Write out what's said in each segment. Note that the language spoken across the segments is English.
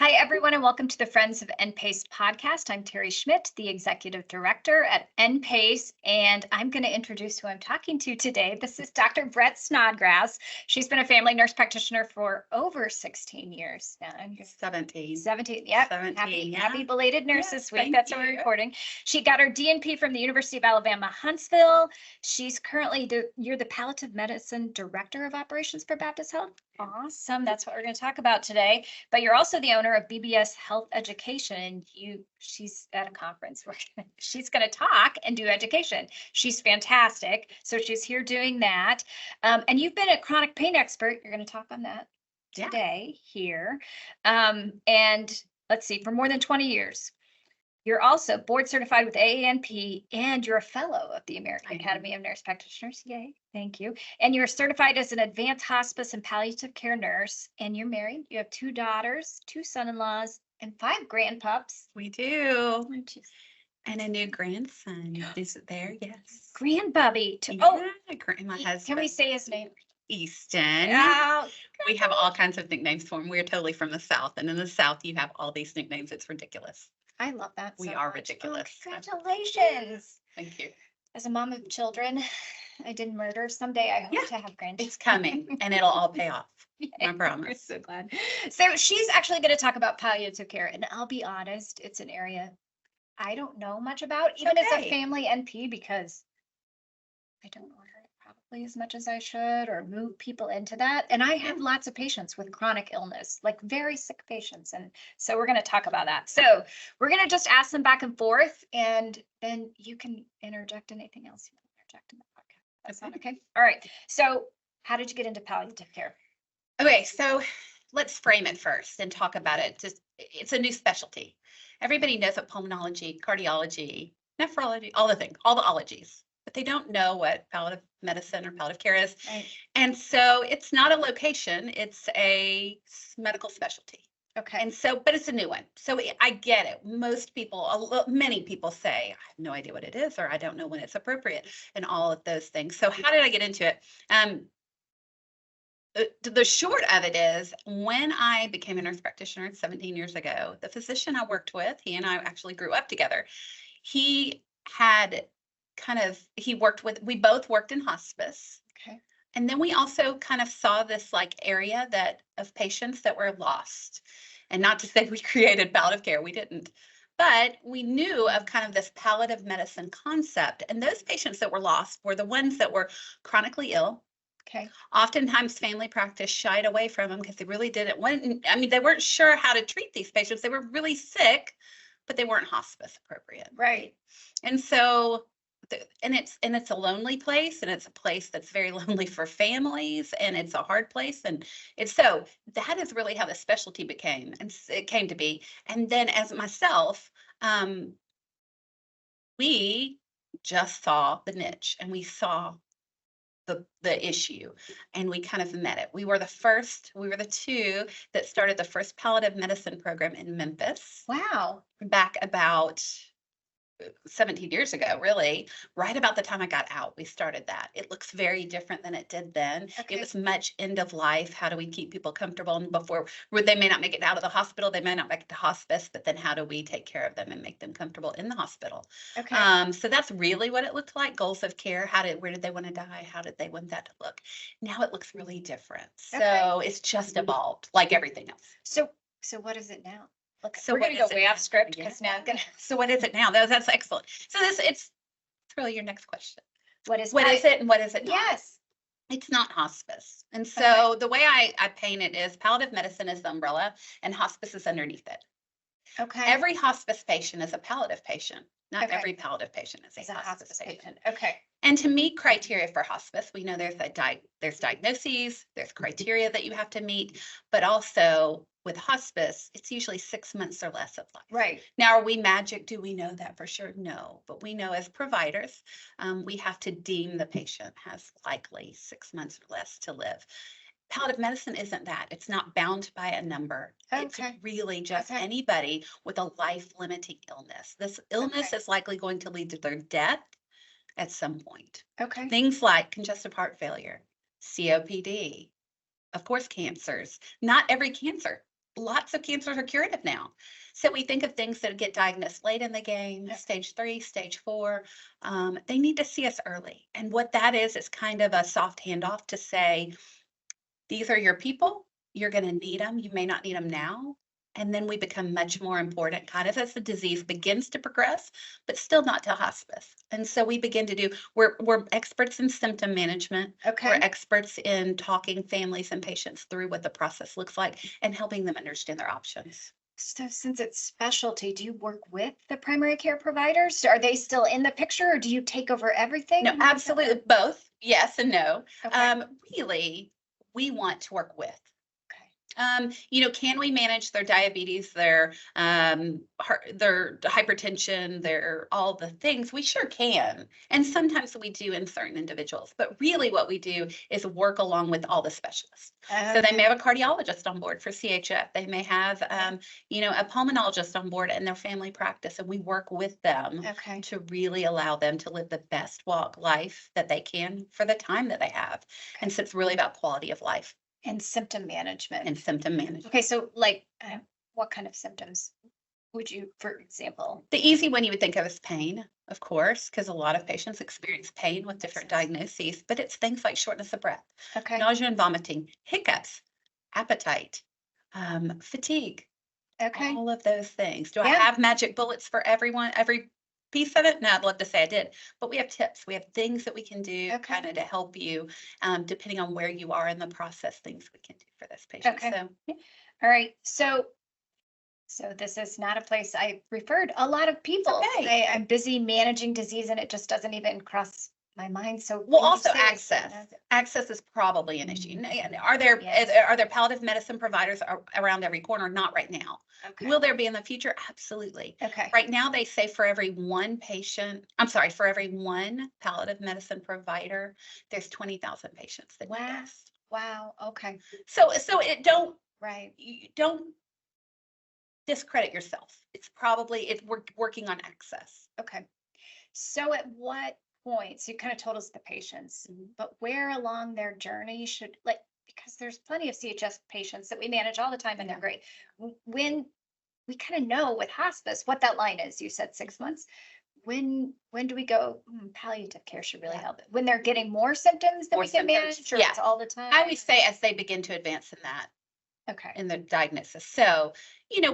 Hi, everyone, and welcome to the Friends of NPACE Podcast. I'm Terry Schmidt, the Executive Director at NPACE, and I'm going to introduce who I'm talking to today. This is Dr. Brett Snodgrass. She's been a family nurse practitioner for over 16 years now. 17. 17, yep. 17, happy belated Nurses Week. thank That's you. what we're recording. She got her DNP from the University of Alabama, Huntsville. She's currently, you're the Palliative Medicine Director of Operations for Baptist Health. Awesome. That's what we're going to talk about today. But you're also the owner of BBS Health Education. And she's at a conference where she's going to talk and do education. She's fantastic. So she's here doing that. And you've been a chronic pain expert. You're going to talk on that today here. And let's see, for more than 20 years. You're also board certified with FAANP, and you're a fellow of the American Academy of Nurse Practitioners. Yay, thank you. And you're certified as an advanced hospice and palliative care nurse, and you're married. You have 2 daughters, 2 son-in-laws, and 5 grandpups. We do. And a new grandson. Is it there? Yes. Grandbubby. My husband. Can we say his name? Easton. Oh, we have all kinds of nicknames for him. We're totally from the South. And in the South, you have all these nicknames. It's ridiculous. I love that. We so are much. ridiculous. Oh, congratulations. Thank you. As a mom of children, I did murder. Someday I hope to have grandchildren. It's coming and it'll all pay off. I promise. I'm so glad. So she's actually going to talk about palliative care. And I'll be honest, it's an area I don't know much about, even as a family NP, because I don't order it probably as much as I should or move people into that. And I have lots of patients with chronic illness, like very sick patients. And so we're going to talk about that. So we're going to just ask them back and forth, and then you can interject anything else you want to interject in the podcast. That's not okay. All right. So how did you get into palliative care? Okay, so let's frame it first and talk about it. It's a new specialty. Everybody knows what pulmonology, cardiology, nephrology, all the things, all the ologies, but they don't know what palliative medicine or palliative care is. Right. And so it's not a location, it's a medical specialty. Okay. And so, but it's a new one. So I get it. Many people say, I have no idea what it is, or I don't know when it's appropriate, and all of those things. So how did I get into it? The short of it is, when I became a nurse practitioner 17 years ago, the physician I worked with, he and I actually grew up together. We both worked in hospice. Okay. And then we also kind of saw this area of patients that were lost. And not to say we created palliative care, we didn't. But we knew of kind of this palliative medicine concept. And those patients that were lost were the ones that were chronically ill. Okay. Oftentimes family practice shied away from them because they really they weren't sure how to treat these patients. They were really sick, but they weren't hospice appropriate. Right. And so, it's a lonely place, and it's a place that's very lonely for families, and it's a hard place. And so that is really how the specialty came to be. And then as myself, we just saw the niche, and we saw the issue, and we kind of met it. We were the 2 that started the first palliative medicine program in Memphis. Wow. Back about 17 years ago, really, right about the time I got out, we started that. It looks very different than it did then. Okay. It was much end of life. How do we keep people comfortable? And before they may not make it out of the hospital, they may not make it to hospice, but then how do we take care of them and make them comfortable in the hospital? Okay. So that's really what it looked like. Goals of care. Where did they want to die? How did they want that to look? Now it looks really different. So it's just evolved like everything else. So what is it now? So we're going to go way off script because now I'm going to. So what is it now? That's excellent. So it's really your next question. What is it and what is it not? Yes. It's not hospice. And so the way I paint it is palliative medicine is the umbrella and hospice is underneath it. Okay. Every hospice patient is a palliative patient. Not every palliative patient is a hospice patient. Okay. And to meet criteria for hospice, we know there's diagnoses, there's criteria that you have to meet, but also with hospice, it's usually 6 months or less of life. Right. Now, are we magic? Do we know that for sure? No, but we know as providers, we have to deem the patient has likely 6 months or less to live. Palliative medicine isn't that. It's not bound by a number. Okay. It's really just anybody with a life-limiting illness. This illness is likely going to lead to their death at some point. Okay. Things like congestive heart failure, COPD, of course, cancers. Not every cancer lots of cancers are curative now. So we think of things that get diagnosed late in the game, stage 3, stage 4. They need to see us early. And what that is kind of a soft handoff to say, these are your people. You're going to need them. You may not need them now. And then we become much more important kind of as the disease begins to progress, but still not to hospice. And so we begin to we're experts in symptom management. Okay. We're experts in talking families and patients through what the process looks like and helping them understand their options. So since it's specialty, do you work with the primary care providers? Are they still in the picture or do you take over everything? No, absolutely both. Yes and no. Okay. Really, we want to work with. Okay. Can we manage their diabetes, their hypertension, their all the things? We sure can. And sometimes we do in certain individuals, but really what we do is work along with all the specialists. So they may have a cardiologist on board for CHF. They may have, a pulmonologist on board in their family practice, and we work with them to really allow them to live the best life that they can for the time that they have. And so it's really about quality of life. And symptom management. Okay, so what kind of symptoms would you, for example? The easy one you would think of is pain, of course, because a lot of patients experience pain with different diagnoses, but it's things like shortness of breath, nausea and vomiting, hiccups, appetite, fatigue, all of those things. Do I have magic bullets for everyone, every piece of it? No, I'd love to say I did, but we have tips. We have things that we can do kind of to help you, depending on where you are in the process, things we can do for this patient. So, all right. So this is not a place I referred a lot of people. I'm busy managing disease and it just doesn't even cross my mind. So also access is probably an issue. Are there palliative medicine providers around every corner? Not right now. Will there be in the future? Absolutely. Right now they say for every one palliative medicine provider, there's 20,000 patients that need us. Wow. Okay. So you don't discredit yourself. We're working on access. Okay. So at what points, you kind of told us the patients, but where along their journey because there's plenty of CHS patients that we manage all the time and they're great. When we kind of know with hospice what that line is, you said 6 months. When do we go, palliative care should really help? When they're getting more symptoms than we can manage, or it's all the time? I would say as they begin to advance in that. In the diagnosis. So,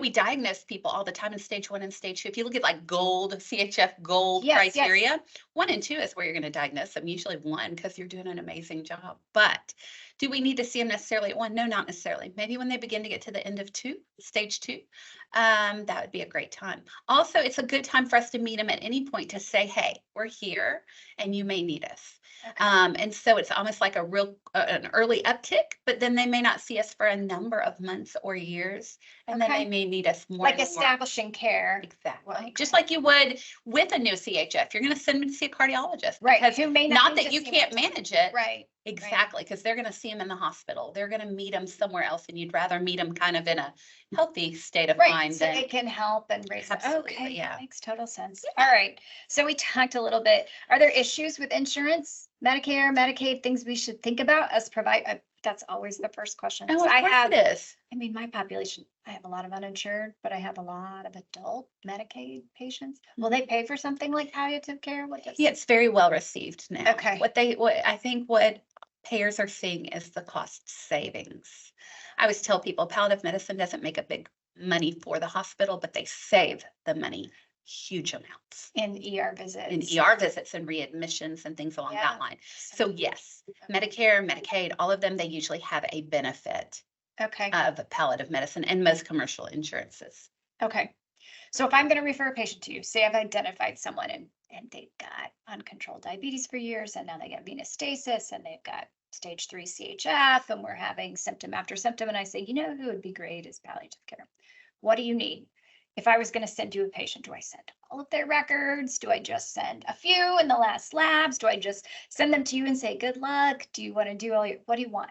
we diagnose people all the time in stage 1 and stage 2. If you look at CHF gold criteria, 1 and 2 is where you're going to diagnose them, usually 1 because you're doing an amazing job. But do we need to see them necessarily at 1? No, not necessarily. Maybe when they begin to get to the end of stage 2, that would be a great time. Also, it's a good time for us to meet them at any point to say, hey, we're here and you may need us. And so it's almost like an early uptick, but then they may not see us for a number of months or years, and then they may need us more. Like establishing care. Exactly. Just like you would with a new CHF, you're going to send them to see a cardiologist. Right. Because who may not that you can't manage it. Right. Exactly. Because they're going to see them in the hospital. They're going to meet them somewhere else, and you'd rather meet them kind of in a healthy state of mind. So they can help and raise them. Absolutely. That makes total sense. All right. So we talked a little bit. Are there issues with insurance, Medicare, Medicaid, things we should think about as provide? That's always the first question. Oh, of course it is. I mean, my population, I have a lot of uninsured, but I have a lot of adult Medicaid patients. Will they pay for something like palliative care? It's very well received now. Okay. What I think payers are seeing is the cost savings. I always tell people palliative medicine doesn't make a big money for the hospital, but they save the money huge amounts in ER visits and readmissions and things along that line. So yes, Medicare, Medicaid, all of them, they usually have a benefit of palliative medicine and most commercial insurances. Okay. So if I'm going to refer a patient to you, say I've identified someone and they've got uncontrolled diabetes for years and now they got venous stasis and they've got stage 3 CHF and we're having symptom after symptom, and I say, who would be great is palliative care. What do you need? If I was going to send you a patient, do I send all of their records? Do I just send a few in the last labs? Do I just send them to you and say, good luck? Do you want to do what do you want?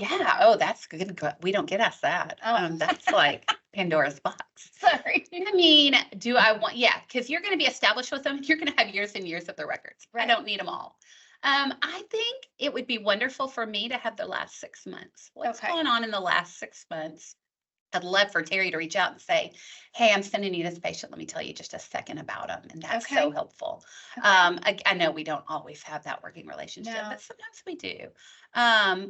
Yeah. Oh, that's good. We don't get asked that. That's like Pandora's box. Sorry. I mean, do I want, because you're going to be established with them. You're going to have years and years of the records. Right. I don't need them all. I think it would be wonderful for me to have the last 6 months. What's going on in the last 6 months? I'd love for Terry to reach out and say, hey, I'm sending you this patient. Let me tell you just a second about them. And that's so Okay. helpful. Okay. I know we don't always have that working relationship, No. but sometimes we do.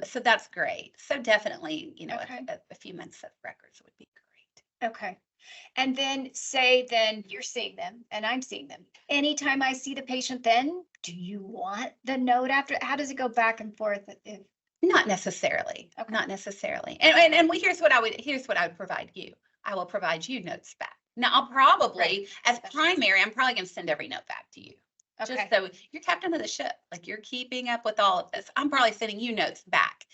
So that's great. So definitely, Okay. a few months of records would be great. Okay. And then then you're seeing them and I'm seeing them. Anytime I see the patient, then do you want the note after? How does it go back and forth? Not necessarily. Okay. Not necessarily. And here's what I would provide you. I will provide you notes back. Now, I'll probably, as primary, I'm probably going to send every note back to you. Okay. Just so you're captain of the ship, like you're keeping up with all of this. I'm probably sending you notes back,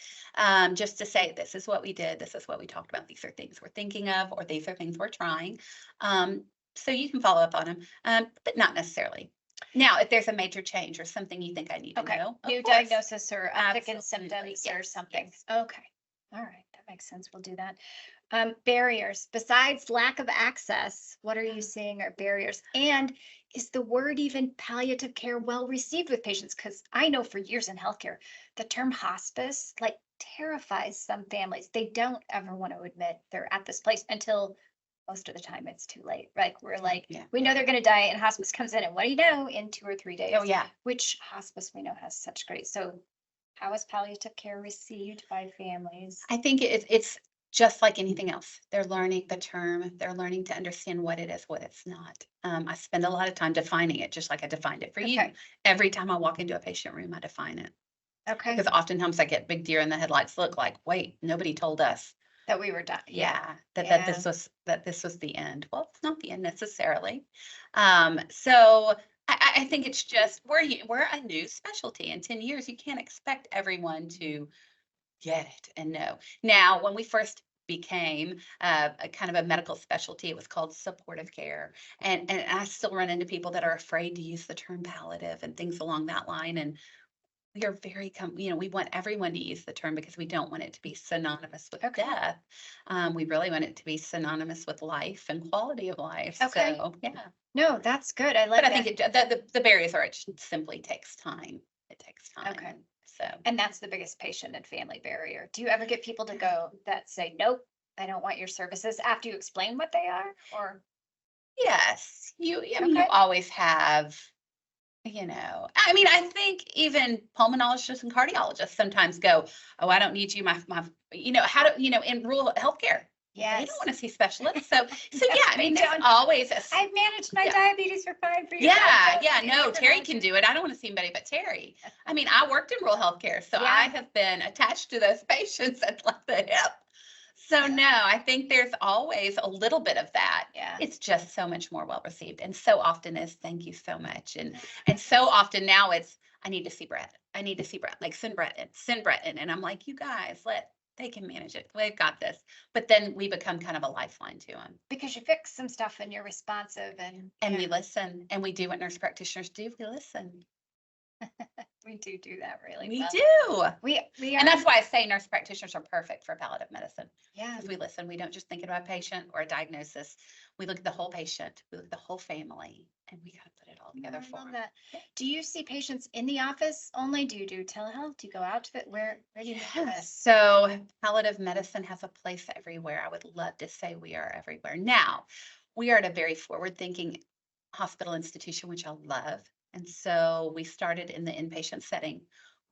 just to say, this is what we did. This is what we talked about. These are things we're thinking of, or these are things we're trying. So you can follow up on them, but not necessarily. Now, if there's a major change or something you think I need to know, new of course. diagnosis or uptick in Absolutely. symptoms or Yes, something. yes. Okay. All right. That makes sense. We'll do that. Barriers, besides lack of access, what are you seeing are barriers? And is the word even palliative care well received with patients? Because I know for years in healthcare, the term hospice like terrifies some families. They don't ever want to admit they're at this place until most of the time it's too late. Like we're like, Yeah. we know they're going to die, and hospice comes in, and what do you know, in 2 or 3 days? Oh, yeah. Which hospice we know has such great. So how is palliative care received by families? I think it's just like anything else. They're learning the term. They're learning to understand what it is, what it's not. I spend a lot of time defining it, just like I defined it for you. Okay. Every time I walk into a patient room, I define it. Okay. Because oftentimes I get big deer in the headlights look like, wait, nobody told us. That we were done. Yeah, that Yeah. this was the end. Well, it's not the end necessarily. So I think it's just we're a new specialty. In 10 years, you can't expect everyone to get it and know. Now, when we first became a kind of a medical specialty, it was called supportive care, and I still run into people that are afraid to use the term palliative and things along that line. And we are very, we want everyone to use the term because we don't want it to be synonymous with Okay. death. We really want it to be synonymous with life and quality of life. Okay. So, yeah. No, that's good. I like But I that. think the barriers are, it just simply takes time. It takes time. Okay. So, And that's the biggest patient and family barrier. Do you ever get people to go that say, nope, I don't want your services after you explain what they are? Or yes, I mean, you Okay. always have, I think even pulmonologists and cardiologists sometimes go, oh, I don't need you, in rural healthcare. They yes. don't want to see specialists. So yeah, I They mean, there's don't. always I've managed my Yeah. diabetes for 5 years. no, Terry can do it. I don't want to see anybody but Terry. I mean, I worked in rural healthcare, so Yeah. I have been attached to those patients at like the hip. So no, I think there's always a little bit of that. Yeah. It's just so much more well received, and so often is thank you so much, and so often now it's I need to see Brett. I need to see Brett. Like send Brett in, and I'm like, you guys, they can manage it. They've got this. But then we become kind of a lifeline to them. Because you fix some stuff and you're responsive and we listen, and we do what nurse practitioners do. We listen. we do that really We well. do. We are. And that's why I say nurse practitioners are perfect for palliative medicine. Yeah. Because we listen. We don't just think about a patient or a diagnosis. We look at the whole patient. We look at the whole family, and we got to put it all together I for love them. that. Do you see patients in the office only? Do you do telehealth? Do you go out to it? Where do you do this? So palliative medicine has a place everywhere. I would love to say we are everywhere. Now, we are at a very forward-thinking hospital institution, which I love. And so we started in the inpatient setting.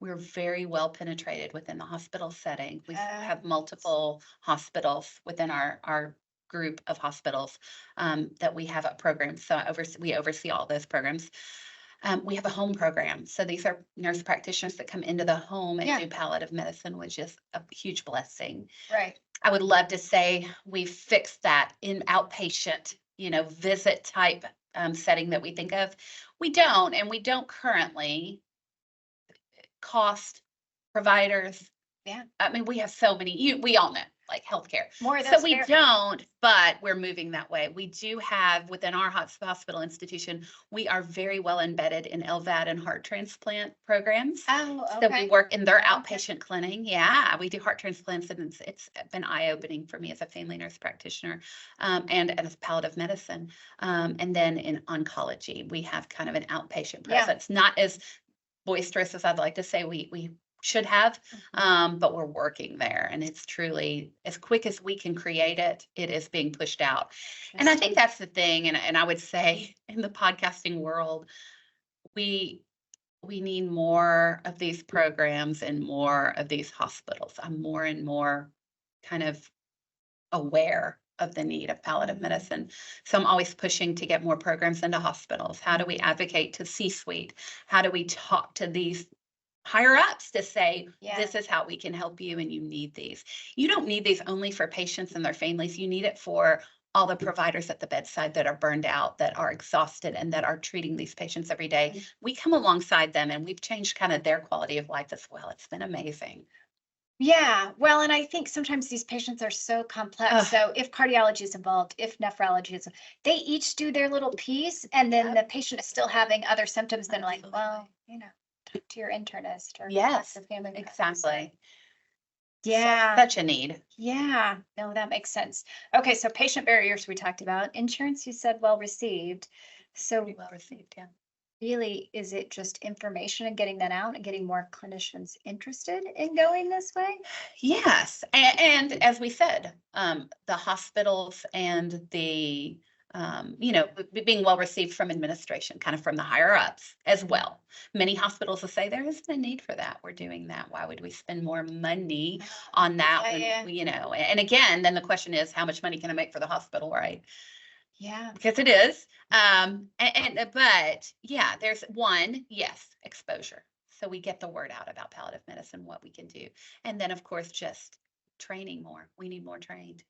We're very well penetrated within the hospital setting. We have multiple hospitals within our group of hospitals that we have a program. So we oversee all those programs. We have a home program. So these are nurse practitioners that come into the home and do palliative medicine, which is a huge blessing. Right. I would love to say we've fixed that in outpatient, visit type setting that we think of. We don't, and we don't currently. Cost, providers. Yeah. I mean, we have so many, we all know, like healthcare. More of So those we fair- don't, but we're moving that way. We do have within our hospital institution, we are very well embedded in LVAD and heart transplant programs. Oh, So okay. we work in their Okay. outpatient clinic. Yeah, we do heart transplants, and it's been eye-opening for me as a family nurse practitioner, and as palliative medicine. And then in oncology, we have kind of an outpatient Yeah. presence, not as boisterous as I'd like to say. We should have. But we're working there, and it's truly as quick as we can create it, it is being pushed out. And I think that's the thing. And I would say in the podcasting world, we need more of these programs and more of these hospitals. I'm more and more kind of aware of the need of palliative medicine. So I'm always pushing to get more programs into hospitals. How do we advocate to C-suite? How do we talk to these higher ups to say, this is how we can help you and you need these. You don't need these only for patients and their families. You need it for all the providers at the bedside that are burned out, that are exhausted, and that are treating these patients every day. We come alongside them and we've changed kind of their quality of life as well. It's been amazing. Yeah, well, and I think sometimes these patients are so complex. So if cardiology is involved, if nephrology is, they each do their little piece, and then the patient is still having other symptoms. Then like, well, talk to your internist or family. Exactly. Yeah. Such a need. Yeah, no, that makes sense. Okay, so patient barriers we talked about. Insurance, you said well received. So Pretty well received, yeah. really, is it just information and getting that out and getting more clinicians interested in going this way? Yes. And as we said, the hospitals and the, being well received from administration, kind of from the higher ups as well. Many hospitals will say there isn't a need for that. We're doing that. Why would we spend more money on that? And again, then the question is, how much money can I make for the hospital, right? Yeah. Because it is. But yeah, there's exposure. So we get the word out about palliative medicine, what we can do. And then of course, just training more. We need more trained.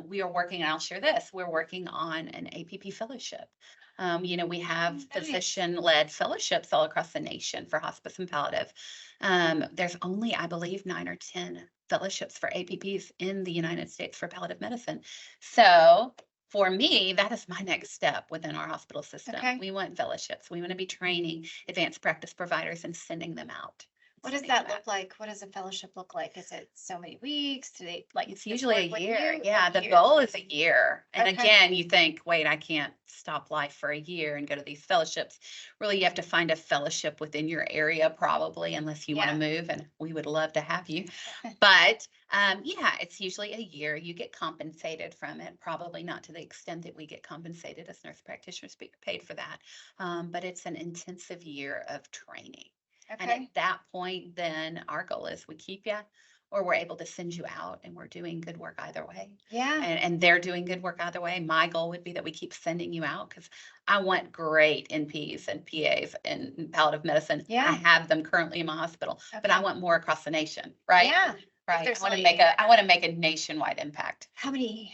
We are working, and I'll share this, we're working on an APP fellowship. We have physician-led fellowships all across the nation for hospice and palliative. There's only, I believe, 9 or 10 fellowships for APPs in the United States for palliative medicine. So for me, that is my next step within our hospital system. Okay. We want fellowships. We want to be training advanced practice providers and sending them out. What does that look like? What does a fellowship look like? Is it so many weeks? Do they It's usually a year. Yeah, the goal is a year. And again, you think, wait, I can't stop life for a year and go to these fellowships. Really, you have to find a fellowship within your area, probably, unless you want to move. And we would love to have you. But it's usually a year. You get compensated from it, probably not to the extent that we get compensated as nurse practitioners, paid for that. But it's an intensive year of training. And at that point, then our goal is we keep you, or we're able to send you out, and we're doing good work either way. Yeah. And they're doing good work either way. My goal would be that we keep sending you out, because I want great NPs and PAs in palliative medicine. Yeah. I have them currently in my hospital, but I want more across the nation, right? Yeah. Right. I want to make a nationwide impact. How many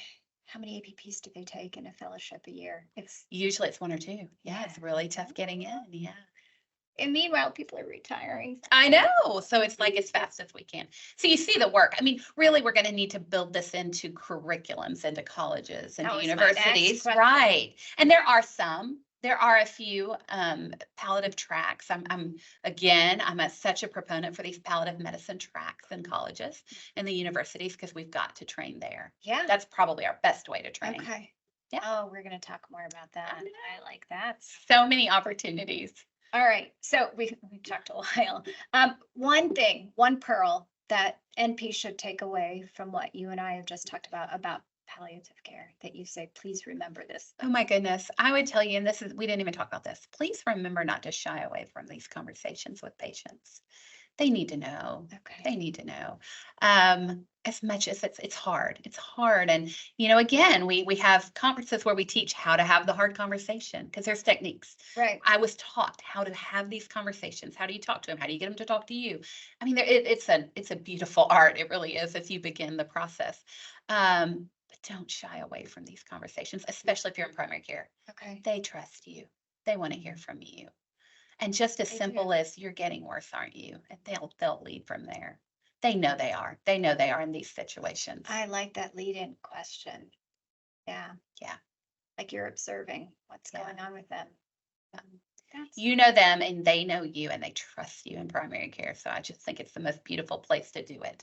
APPs do they take in a fellowship a year? Usually it's 1 or 2. Yeah, it's really tough getting in. Yeah. And meanwhile, people are retiring. I know. So it's like as fast as we can. So you see the work. I mean, really, we're going to need to build this into curriculums, into colleges, into universities. Right. And there are a few palliative tracks. I'm such a proponent for these palliative medicine tracks in colleges and the universities, because we've got to train there. Yeah. That's probably our best way to train. Okay. Yeah. Oh, we're going to talk more about that. I like that. So many opportunities. All right. So we talked a while. One pearl that NP should take away from what you and I have just talked about palliative care, that you say, please remember this. Oh my goodness. I would tell you, and we didn't even talk about this. Please remember not to shy away from these conversations with patients. They need to know. Okay. They need to know. As much as it's hard. It's hard. And, again, we have conferences where we teach how to have the hard conversation, because there's techniques. Right. I was taught how to have these conversations. How do you talk to them? How do you get them to talk to you? I mean, it's a beautiful art. It really is, as you begin the process. But don't shy away from these conversations, especially if you're in primary care. Okay. They trust you. They want to hear from you. And just as simple as, you're getting worse, aren't you? And they'll lead from there. They know they are. They know they are in these situations. I like that lead-in question. Yeah. Yeah. Like you're observing what's going on with them. You know them and they know you, and they trust you in primary care. So I just think it's the most beautiful place to do it.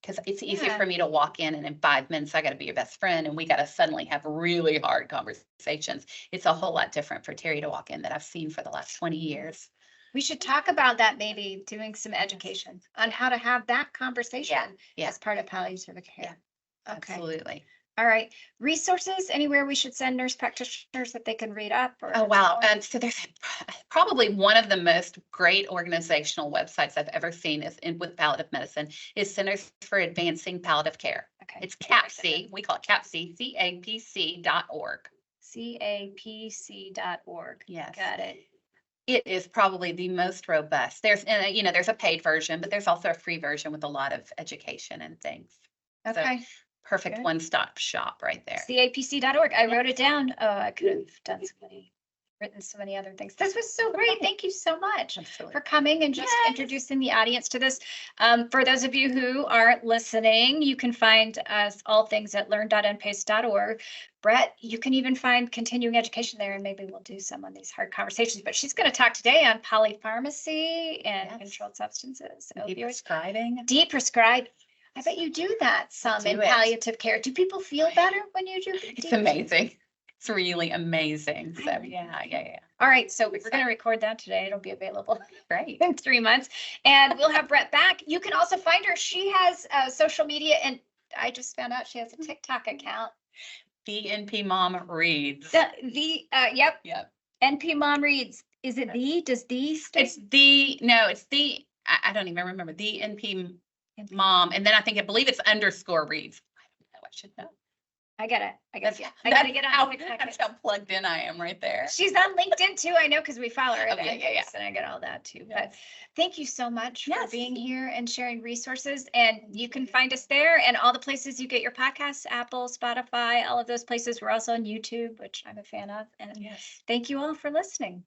Because it's easy for me to walk in, and in 5 minutes, I got to be your best friend, and we got to suddenly have really hard conversations. It's a whole lot different for Terry to walk in that I've seen for the last 20 years. We should talk about that, maybe doing some education on how to have that conversation Yeah. as part of palliative care. Okay. Absolutely. All right. Resources, anywhere we should send nurse practitioners that they can read up? Or Oh, wow. So there's probably one of the most great organizational websites I've ever seen with palliative medicine is Centers for Advancing Palliative Care. Okay. It's CAPC. We call it CAPC, CAPC.org. CAPC.org. Yes. Got it. It is probably the most robust. There's a paid version, but there's also a free version with a lot of education and things. Okay. So, perfect Good. one-stop shop right there. CAPC.org. I wrote it down. Oh, I could have written so many other things. This was so great. Thank you so much for coming and just introducing the audience to this. For those of you who are listening, you can find us all things at learn.npace.org. Brett, you can even find continuing education there, and maybe we'll do some on these hard conversations. But she's going to talk today on polypharmacy and controlled substances. Deprescribing. Deprescribe. I bet you do that some in palliative care. Do people feel better when you do? It's amazing. It's really amazing. So yeah. All right, so we're going to record that today. It'll be available Great. in 3 months, and we'll have Brett back. You can also find her. She has social media, and I just found out she has a TikTok account. The NP Mom Reads. Yep. NP Mom Reads. Is it the? Does the? It's the. No, it's the. I don't even remember the NP Mom, and then I believe it's _reads. I don't know. I should know. I get it. I got to get on. That's how plugged in I am right there. She's on LinkedIn too. I know because we follow her. And I get all that too. But thank you so much for being here and sharing resources. And you can find us there and all the places you get your podcasts: Apple, Spotify, all of those places. We're also on YouTube, which I'm a fan of. And thank you all for listening.